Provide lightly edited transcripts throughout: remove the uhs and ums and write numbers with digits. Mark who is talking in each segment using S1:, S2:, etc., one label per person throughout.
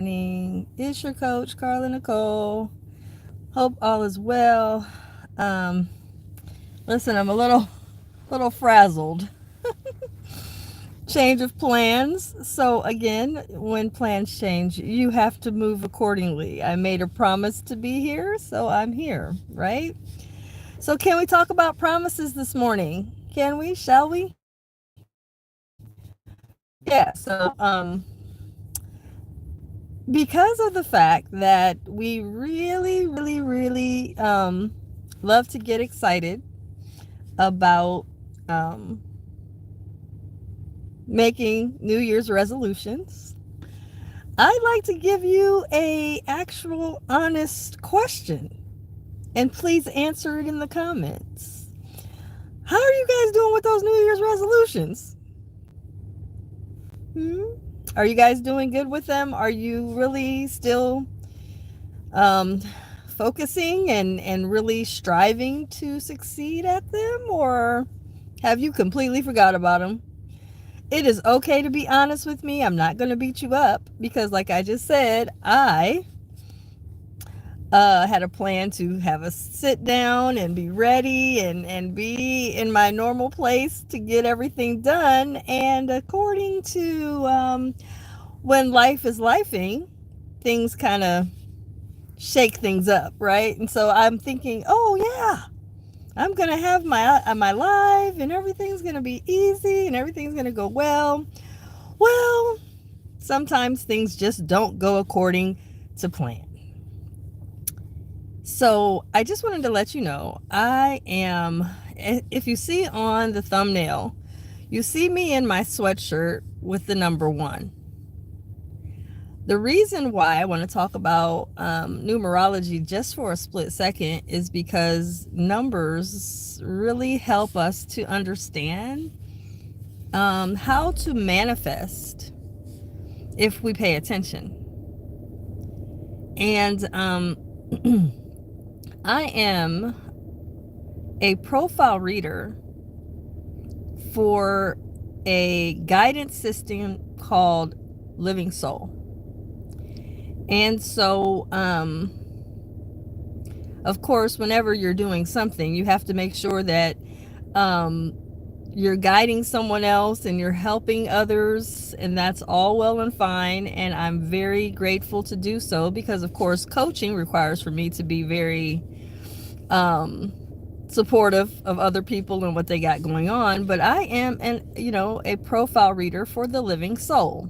S1: It's your coach, Carla Nicole. Hope all is well. Um, Listen, I'm a little frazzled. Change of plans. So again, when plans change, you have to move accordingly. I made a promise to be here, so I'm here, right? So can we talk about promises this morning? Can we? Shall we? Yeah. Because of the fact that we really love to get excited about um, making New Year's resolutions, I'd like to give you a actual honest question, and please answer it in the comments. How are you guys doing with those New Year's resolutions? Hmm? Are you guys doing good with them? Are you really still um, focusing and really striving to succeed at them, or have you completely forgot about them? It is okay to be honest with me. I'm not going to beat you up because, like I just said, I had a plan to have a sit down and be ready and be in my normal place to get everything done. And according to when life is lifing, things kind of shake things up, right? And so I'm thinking, oh yeah, I'm gonna have my live, and everything's gonna be easy, and everything's gonna go well. Well, sometimes things just don't go according to plan. So I just wanted to let you know, if you see on the thumbnail, you see me in my sweatshirt with the number one. The reason why I want to talk about numerology just for a split second is because numbers really help us to understand how to manifest if we pay attention. And I am a profile reader for a guidance system called Living Soul. And so, of course, whenever you're doing something, you have to make sure that you're guiding someone else and you're helping others, and that's all well and fine. And I'm very grateful to do so because, of course, coaching requires for me to be very supportive of other people and what they got going on. But I am a profile reader for the Living Soul.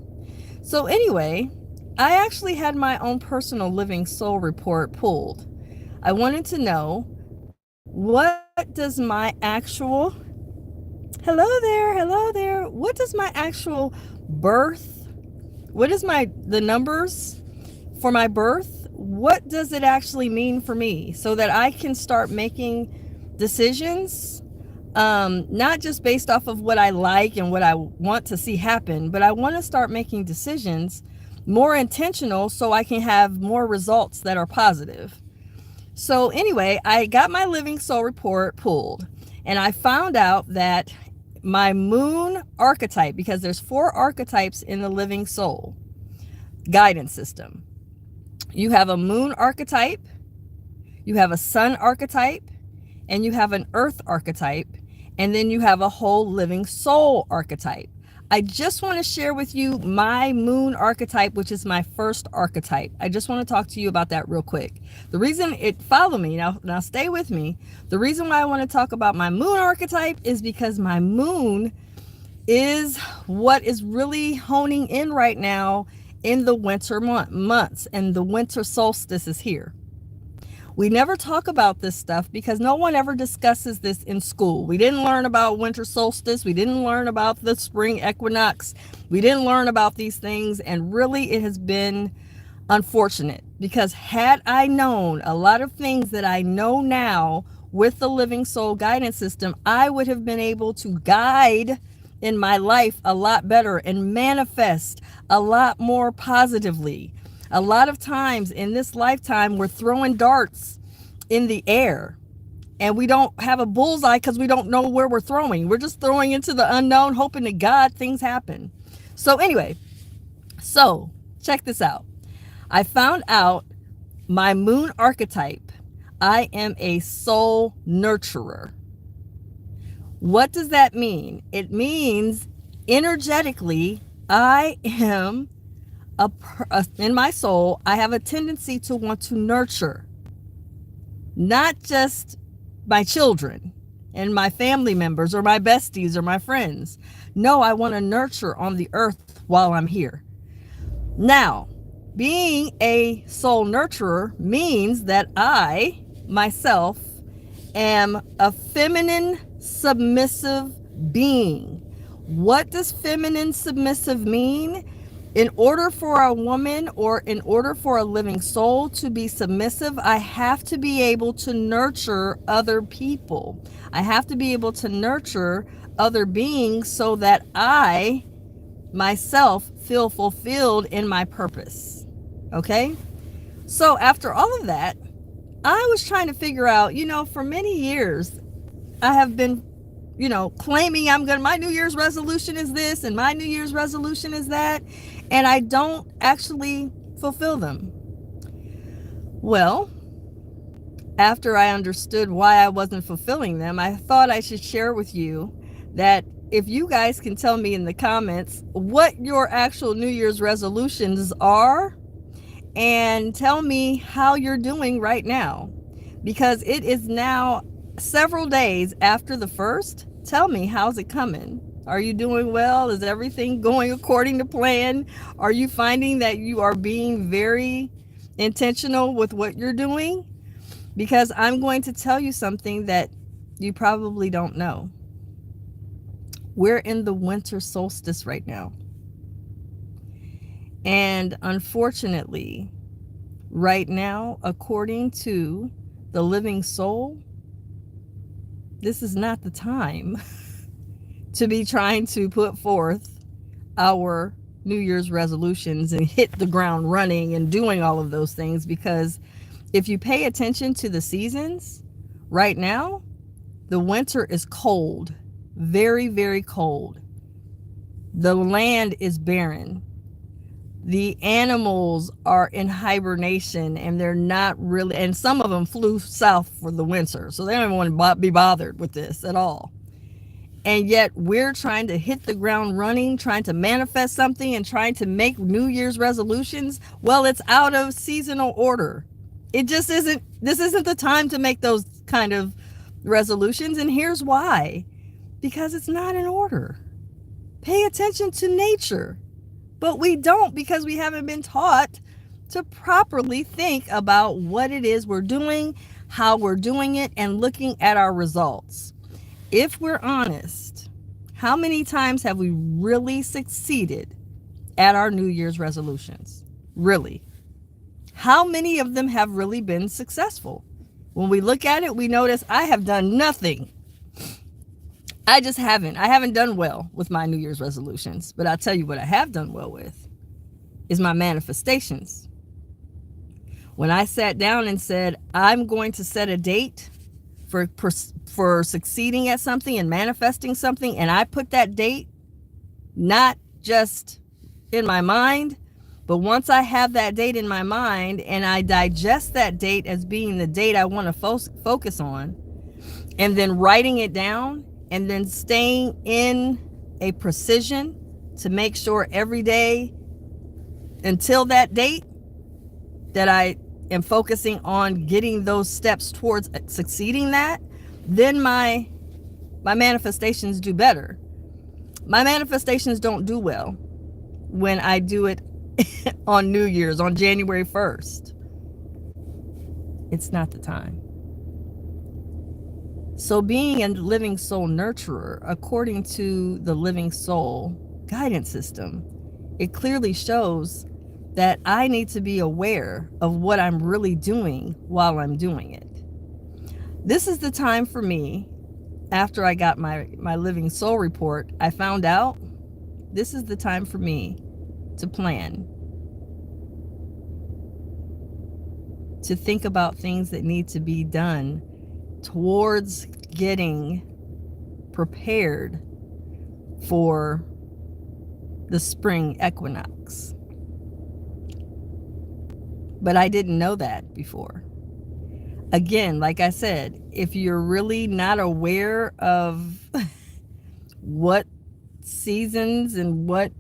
S1: So anyway, I actually had my own personal Living Soul report pulled. I wanted to know, what does my actual hello there, what does my actual birth, what is the numbers for my birth, what does it actually mean for me, so that I can start making decisions, not just based off of what I like and what I want to see happen, but I want to start making decisions more intentional so I can have more results that are positive. So anyway, I got my Living Soul report pulled, and I found out that my moon archetype, because there's 4 archetypes in the Living Soul guidance system. You have a moon archetype, you have a sun archetype, and you have an earth archetype, and then you have a whole living soul archetype. I just want to share with you my moon archetype, which is my first archetype. I just want to talk to you about that real quick. The reason follow me now stay with me. The reason why I want to talk about my moon archetype is because my moon is what is really honing in right now in the winter months, and the winter solstice is here. We never talk about this stuff because no one ever discusses this in school. We didn't learn about winter solstice. We didn't learn about the spring equinox. We didn't learn about these things. And really, it has been unfortunate, because had I known a lot of things that I know now with the Living Soul guidance system, I would have been able to guide in my life a lot better and manifest a lot more positively. A lot of times in this lifetime, we're throwing darts in the air and we don't have a bullseye because we don't know where we're throwing. We're just throwing into the unknown, hoping to God things happen. So anyway, check this out. I found out my moon archetype. I am a soul nurturer. What does that mean? It means energetically, I am in my soul, I have a tendency to want to nurture, not just my children and my family members or my besties or my friends. No, I want to nurture on the earth while I'm here. Now, being a soul nurturer means that I, myself, am a feminine submissive being. What does feminine submissive mean? In order for a woman or in order for a living soul to be submissive, I have to be able to nurture other people. I have to be able to nurture other beings so that I myself feel fulfilled in my purpose. Okay? So after all of that, I was trying to figure out, for many years, I have been, claiming my New Year's resolution is this and my New Year's resolution is that, and I don't actually fulfill them. Well, after I understood why I wasn't fulfilling them, I thought I should share with you that if you guys can tell me in the comments what your actual New Year's resolutions are, and tell me how you're doing right now, because it is now several days after the first. Tell me, how's it coming? Are you doing well? Is everything going according to plan? Are you finding that you are being very intentional with what you're doing? Because I'm going to tell you something that you probably don't know. We're in the winter solstice right now. And unfortunately, right now, according to the living soul, this is not the time to be trying to put forth our New Year's resolutions and hit the ground running and doing all of those things, because if you pay attention to the seasons right now, the winter is cold, very, very cold. The land is barren. The animals are in hibernation and they're not really, and some of them flew south for the winter, so they don't even want to be bothered with this at all. And yet we're trying to hit the ground running, trying to manifest something and trying to make New Year's resolutions. Well, it's out of seasonal order. It just isn't, this isn't the time to make those kind of resolutions. And here's why. Because it's not in order. Pay attention to nature. But we don't, because we haven't been taught to properly think about what it is we're doing, how we're doing it, and looking at our results. If we're honest, how many times have we really succeeded at our New Year's resolutions? Really? How many of them have really been successful? When we look at it, we notice I have done nothing. I haven't done well with my New Year's resolutions, but I'll tell you what I have done well with is my manifestations. When I sat down and said, I'm going to set a date for succeeding at something and manifesting something, and I put that date not just in my mind, but once I have that date in my mind and I digest that date as being the date I want to focus on, and then writing it down, and then staying in a precision to make sure every day until that date that I am focusing on getting those steps towards succeeding that, then my manifestations do better. My manifestations don't do well when I do it on New Year's, on January 1st. It's not the time. So being a living soul nurturer, according to the living soul guidance system, it clearly shows that I need to be aware of what I'm really doing while I'm doing it. This is the time for me, after I got my living soul report, I found out this is the time for me to plan, to think about things that need to be done towards getting prepared for the spring equinox. But I didn't know that before. Again, like I said, if you're really not aware of what seasons and what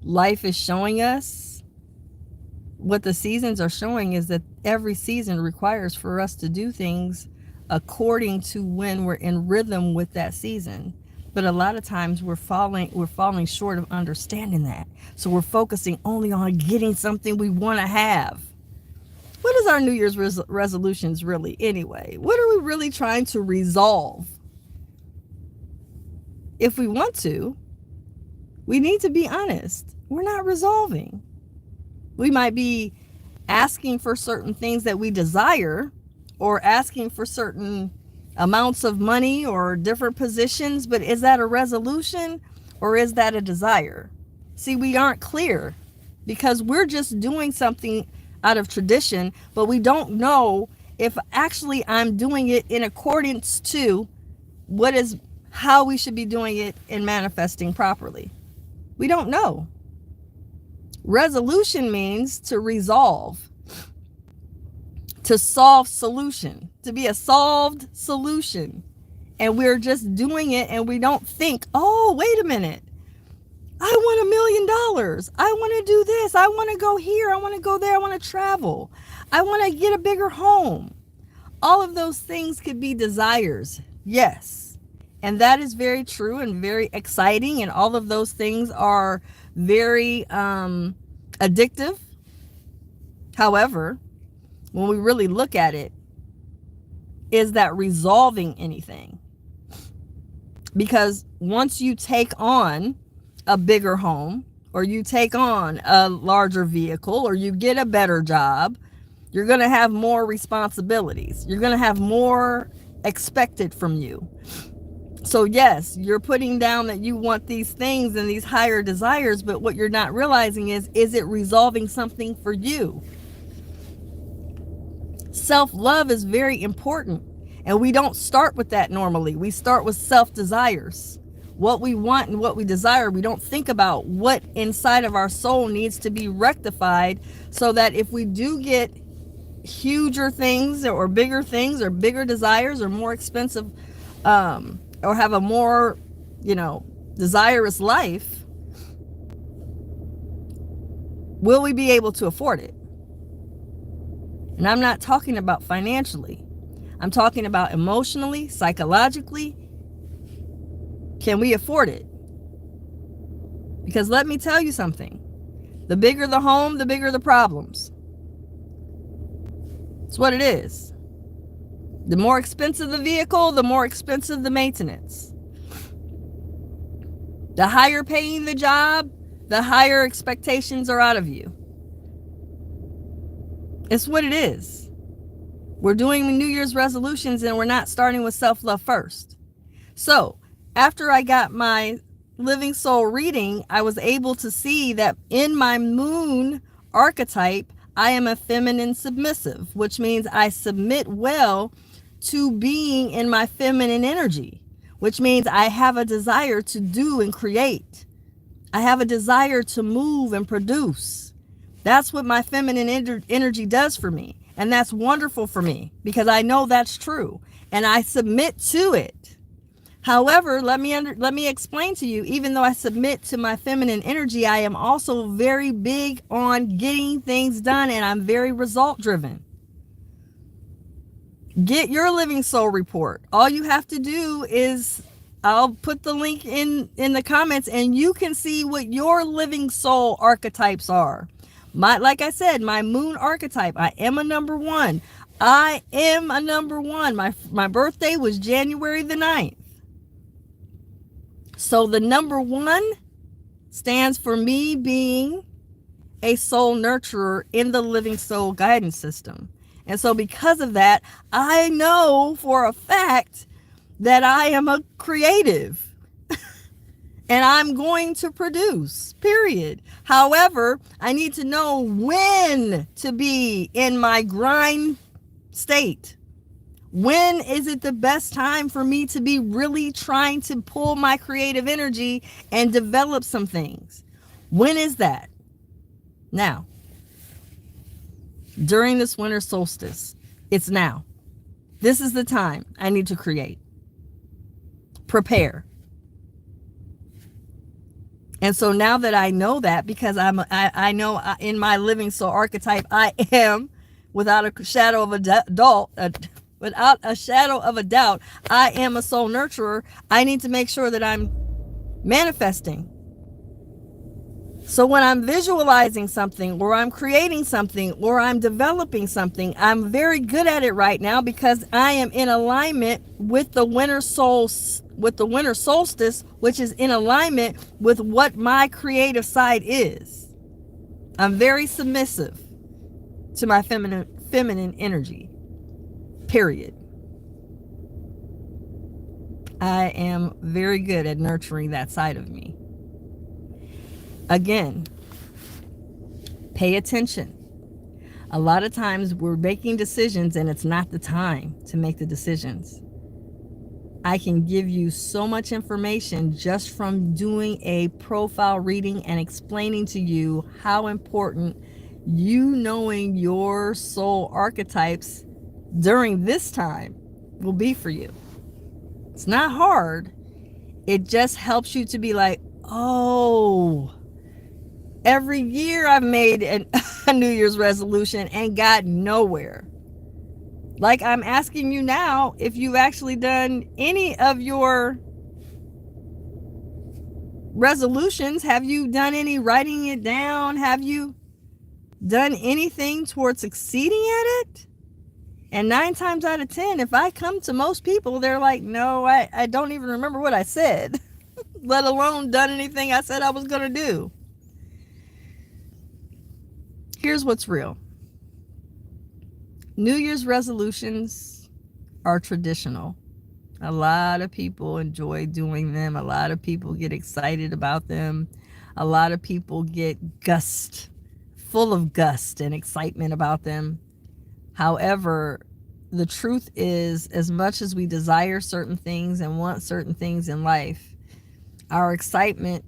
S1: life is showing us, what the seasons are showing is that every season requires for us to do things according to when we're in rhythm with that season. But a lot of times we're falling short of understanding that. So we're focusing only on getting something we want to have. What is our New Year's resolutions really anyway? What are we really trying to resolve? If we want to, we need to be honest. We're not resolving. We might be asking for certain things that we desire, or asking for certain amounts of money or different positions, but is that a resolution or is that a desire? See, we aren't clear because we're just doing something out of tradition, but we don't know if actually I'm doing it in accordance to how we should be doing it and manifesting properly. We don't know. Resolution means to resolve, to solve solution, to be a solved solution. And we're just doing it and we don't think, oh, wait a minute. I want $1 million. I want to do this. I want to go here. I want to go there. I want to travel. I want to get a bigger home. All of those things could be desires. Yes. And that is very true and very exciting. And all of those things are very addictive. However, when we really look at it, is that resolving anything? Because once you take on a bigger home, or you take on a larger vehicle, or you get a better job, you're going to have more responsibilities. You're going to have more expected from you. So yes, you're putting down that you want these things and these higher desires, but what you're not realizing is it resolving something for you? Self-love is very important, and we don't start with that normally. We start with self-desires. What we want and what we desire. We don't think about what inside of our soul needs to be rectified, so that if we do get huger things or bigger desires or more expensive or have a more, desirous life, will we be able to afford it? And I'm not talking about financially. I'm talking about emotionally, psychologically. Can we afford it? Because let me tell you something. The bigger the home, the bigger the problems. It's what it is. The more expensive the vehicle, the more expensive the maintenance. The higher paying the job, the higher expectations are out of you. It's what it is. We're doing New Year's resolutions and we're not starting with self-love first. So, after I got my Living Soul reading, I was able to see that in my moon archetype, I am a feminine submissive, which means I submit well to being in my feminine energy, which means I have a desire to do and create. I have a desire to move and produce. That's what my feminine energy does for me. And that's wonderful for me because I know that's true and I submit to it. However, let me explain to you, even though I submit to my feminine energy, I am also very big on getting things done, and I'm very result driven. Get your Living Soul report. All you have to do is, I'll put the link in the comments, and you can see what your Living Soul archetypes are. Like I said, my moon archetype, I am a number 1. I am a number 1. My birthday was January the 9th. So the number 1 stands for me being a soul nurturer in the Living Soul guidance system. And so because of that, I know for a fact that I am a creative and I'm going to produce, period. However, I need to know when to be in my grind state. When is it the best time for me to be really trying to pull my creative energy and develop some things? When is that? Now, during this winter solstice. It's now. This is the time I need to create. Prepare. And so now that I know that, because I know in my living soul archetype, I am, without a shadow of a doubt, I am a soul nurturer. I need to make sure that I'm manifesting. So when I'm visualizing something, or I'm creating something, or I'm developing something, I'm very good at it right now because I am in alignment with the winter solstice, which is in alignment with what my creative side is. I'm very submissive to my feminine energy. Period. I am very good at nurturing that side of me. Again, pay attention. A lot of times we're making decisions and it's not the time to make the decisions. I can give you so much information just from doing a profile reading and explaining to you how important you knowing your soul archetypes during this time will be for you. It's not hard. It just helps you to be like, oh, every year I've made a New Year's resolution and got nowhere. Like I'm asking you now, if you've actually done any of your resolutions, have you done any writing it down? Have you done anything towards succeeding at it? And 9 times out of 10, if I come to most people, they're like, no, I don't even remember what I said, let alone done anything I said I was going to do. Here's what's real. New Year's resolutions are traditional. A lot of people enjoy doing them. A lot of people get excited about them. A lot of people get full of gust and excitement about them. However, the truth is, as much as we desire certain things and want certain things in life, our excitement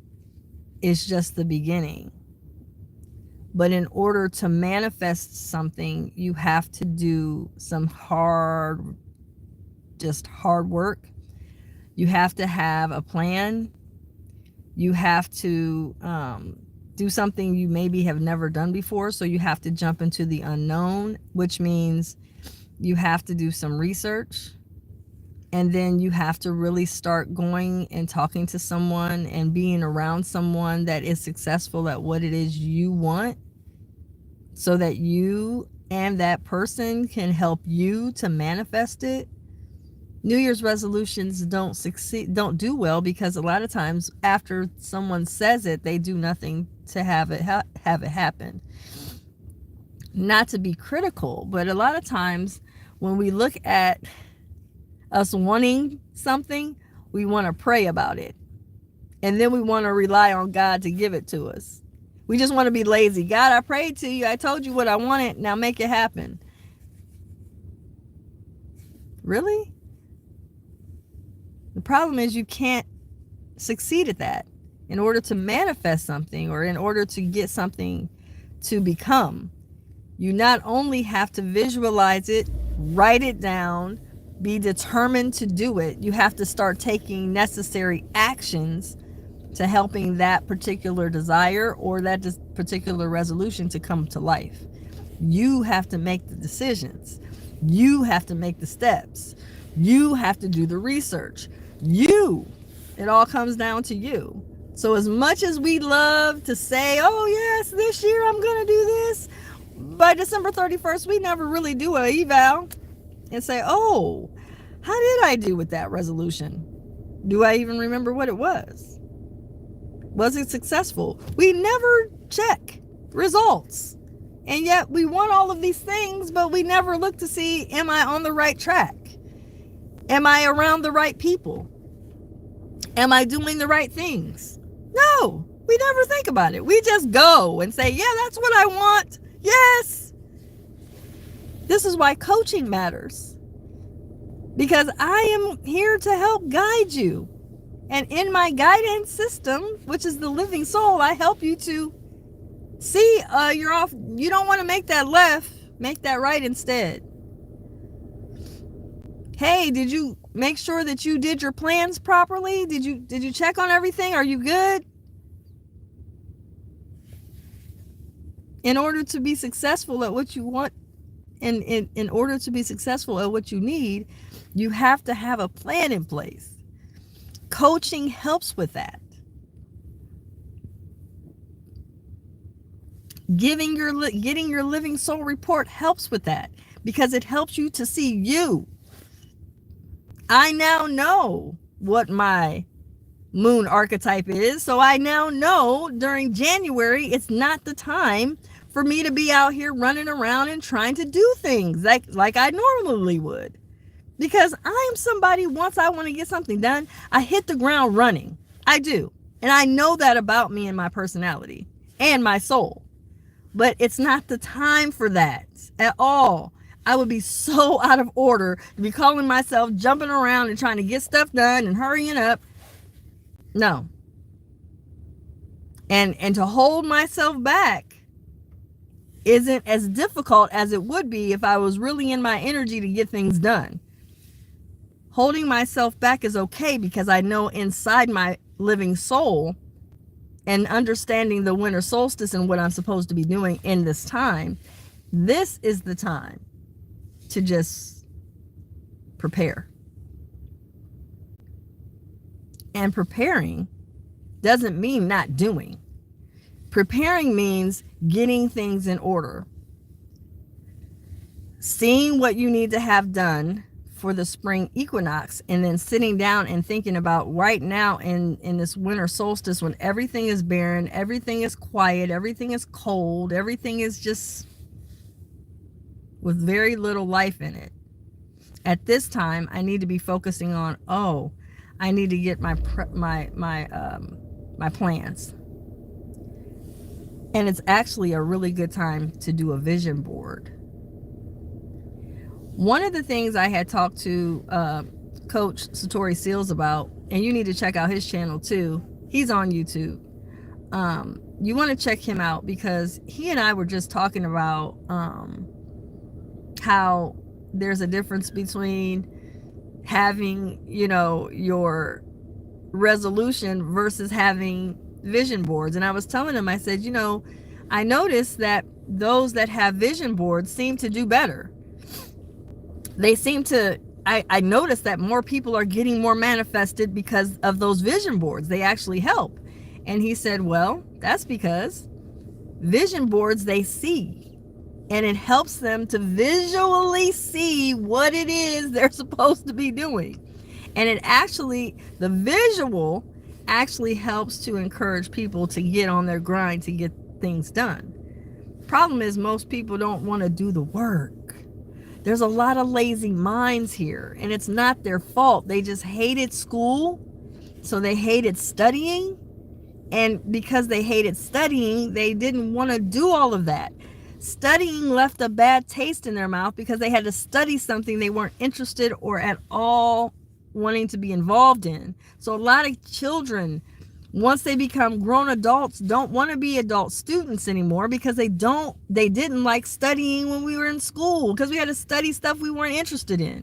S1: is just the beginning. But in order to manifest something, you have to do some hard work. You have to have a plan. You have to do something you maybe have never done before. So you have to jump into the unknown, which means you have to do some research. And then you have to really start going and talking to someone and being around someone that is successful at what it is you want, so that you and that person can help you to manifest it. New Year's resolutions don't do well because a lot of times after someone says it, they do nothing to have it happen. Not to be critical, but a lot of times when we look at us wanting something, we want to pray about it. And then we want to rely on God to give it to us. We just want to be lazy. God, I prayed to you. I told you what I wanted. Now make it happen. Really? The problem is you can't succeed at that. In order to manifest something, or in order to get something to become, you not only have to visualize it, write it down, be determined to do it, you have to start taking necessary actions to helping that particular desire or that particular resolution to come to life. You have to make the decisions. You have to make the steps. You have to do the research. It all comes down to you. So as much as we love to say, oh yes, this year I'm going to do this, by December 31st, we never really do an eval and say, oh, how did I do with that resolution? Do I even remember what it was? Was it successful? We never check results. And yet we want all of these things, but we never look to see, am I on the right track? Am I around the right people? Am I doing the right things? No, we never think about it. We just go and say, yeah, that's what I want. Yes. This is why coaching matters. Because I am here to help guide you. And in my guidance system, which is the living soul, I help you to see you're off. You don't want to make that left. Make that right instead. Hey, did you make sure that you did your plans properly? Did you check on everything? Are you good? In order to be successful at what you want, and in order to be successful at what you need, you have to have a plan in place. Coaching helps with that. Getting your living soul report helps with that, because it helps you to see you. I now know what my moon archetype is, so I now know during January it's not the time for me to be out here running around and trying to do things like I normally would. Because I am somebody, once I want to get something done, I hit the ground running. I do. And I know that about me and my personality and my soul. But it's not the time for that at all. I would be so out of order to be calling myself jumping around and trying to get stuff done and hurrying up. No. And to hold myself back isn't as difficult as it would be if I was really in my energy to get things done. Holding myself back is okay, because I know inside my living soul, and understanding the winter solstice and what I'm supposed to be doing in this time, this is the time to just prepare. And preparing doesn't mean not doing. Preparing means getting things in order. Seeing what you need to have done for the spring equinox, and then sitting down and thinking about right now in this winter solstice, when everything is barren, everything is quiet, everything is cold, everything is just with very little life in it. At this time, I need to be focusing on, I need to get my plans. And it's actually a really good time to do a vision board. One of the things I had talked to Coach Satori Seals about, and you need to check out his channel too. He's on YouTube. You want to check him out, because he and I were just talking about how there's a difference between having, your resolution versus having vision boards. And I was telling him, I said, I noticed that those that have vision boards seem to do better. They seem to, I noticed that more people are getting more manifested because of those vision boards. They actually help. And he said, well, that's because vision boards, they see, and it helps them to visually see what it is they're supposed to be doing. And the visual actually helps to encourage people to get on their grind to get things done. Problem is, most people don't want to do the work. There's a lot of lazy minds here, and it's not their fault. They just hated school, so they hated studying. And because they hated studying, they didn't want to do all of that. Studying left a bad taste in their mouth, because they had to study something they weren't interested or at all wanting to be involved in. So a lot of children, once they become grown adults, don't want to be adult students anymore, because they didn't like studying when we were in school, because we had to study stuff we weren't interested in.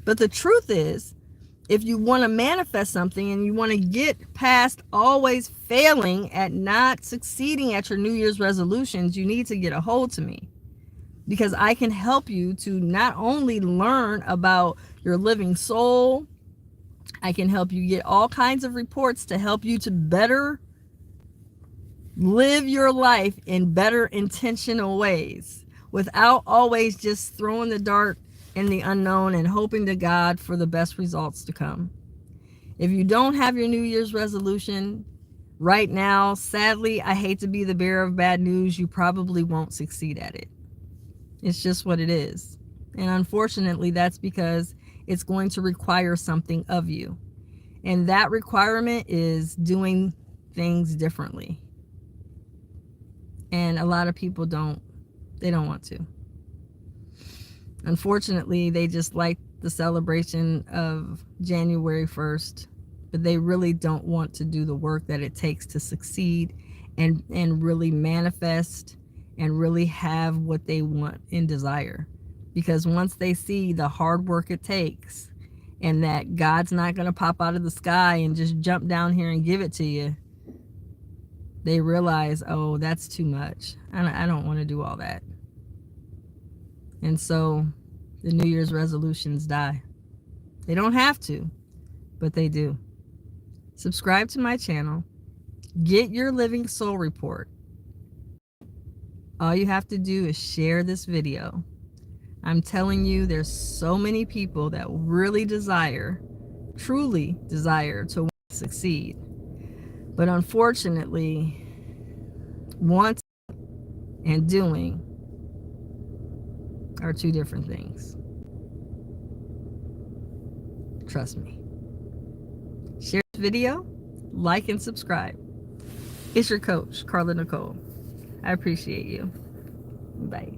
S1: But the truth is, if you want to manifest something and you want to get past always failing at not succeeding at your New Year's resolutions, you need to get a hold to me, because I can help you to not only learn about your living soul, I can help you get all kinds of reports to help you to better live your life in better intentional ways, without always just throwing the dart in the unknown and hoping to God for the best results to come. If you don't have your New Year's resolution right now, sadly, I hate to be the bearer of bad news, you probably won't succeed at it. It's just what it is. And unfortunately, that's because it's going to require something of you. And that requirement is doing things differently. And a lot of people don't want to. Unfortunately, they just like the celebration of January 1st, but they really don't want to do the work that it takes to succeed and really manifest and really have what they want and desire. Because once they see the hard work it takes, and that God's not going to pop out of the sky and just jump down here and give it to you, they realize, oh, that's too much. I don't want to do all that. And so the New Year's resolutions die. They don't have to, but they do. Subscribe to my channel. Get your Living Soul Report. All you have to do is share this video. I'm telling you, there's so many people that really desire, truly desire to succeed. But unfortunately, wanting and doing are two different things. Trust me. Share this video, like and subscribe. It's your coach, Carla Nicole. I appreciate you. Bye.